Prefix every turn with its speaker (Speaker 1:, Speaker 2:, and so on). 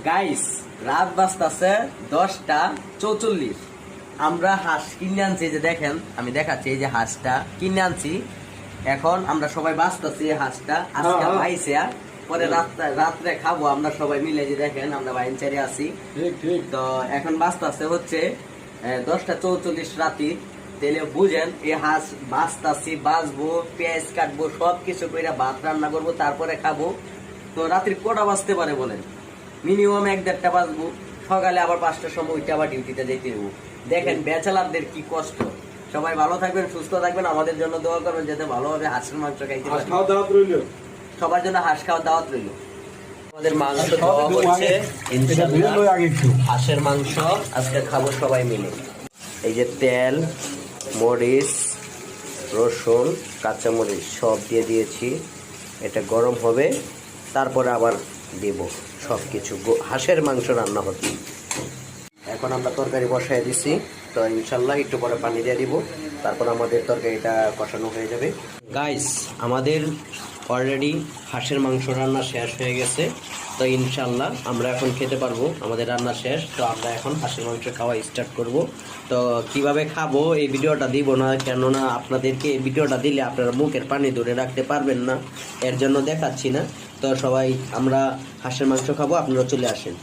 Speaker 1: Guys রাত বাজতাছে 10:44। আমরা হাঁস কিনে আনছি, যে দেখেন আমি দেখাচ্ছি, এই যে হাঁসটা কিনে আনছি। এখন আমরা সবাই বাঁচতেছি হাঁসটা আজকে পাইছে, পরে রাত্রে খাবো আমরা সবাই মিলে। যে দেখেন আমরা বাইন চারে আছি, তো এখন বাঁচতেছে হচ্ছে 10:44 রাতি। তাহলে বুঝেন এই হাঁস বাঁচতাছি, বাঁচবো, পেঁয়াজ কাটবো, সবকিছু করে ভাত রান্না করবো, তারপরে খাবো। তো রাত্রি কটা বাজতে পারে বলেন? মিনিমাম 1-1:30 বাজবো। সকালে আবার 5টার সময় উঠে আবার ডিউটিতে যেতে হবো। দেখেন ব্যাচেলারদের কি কষ্ট। সবাই ভালো থাকবেন, সুস্থ থাকবেন, আমাদের জন্য দোয়া করবেন যাতে ভালোভাবে হাঁসের মাংস খাইতে পারি। সবার জন্য হাঁস খাওয়ার দাওয়াত রইল। আমাদের মাংস খাওয়া হচ্ছে ইনশাআল্লাহ, হাঁসের মাংস আজকে খাবো সবাই মিলে। এই যে তেল, মরিচ, রসুন, কাঁচামরিচ সব দিয়ে দিয়েছি। এটা গরম হবে, তারপরে আবার দেব সব কিছু। হাঁসের মাংস রান্না হচ্ছে। এখন আমরা তরকারি বসাই দিছি, তো ইনশাল্লাহ একটু পরে পানি দিয়ে দিব, তারপর আমাদের তরকারিটা কষানো হয়ে যাবে। গাইস আমাদের অলরেডি হাঁসের মাংস রান্না শেষ হয়ে গেছে, তো ইনশাল্লাহ আমরা এখন খেতে পারবো। আমাদের রান্না শেষ, তো আমরা এখন হাঁসের মাংস খাওয়া স্টার্ট করব। তো কিভাবে খাবো এই ভিডিওটা দিব না, কেননা আপনাদেরকে এই ভিডিওটা দিলে আপনারা মুখের পানি ধরে রাখতে পারবেন না, এর জন্য দেখাচ্ছি না। তো সবাই আমরা হাঁসের মাংস খাবো, আপনারা চলে আসেন।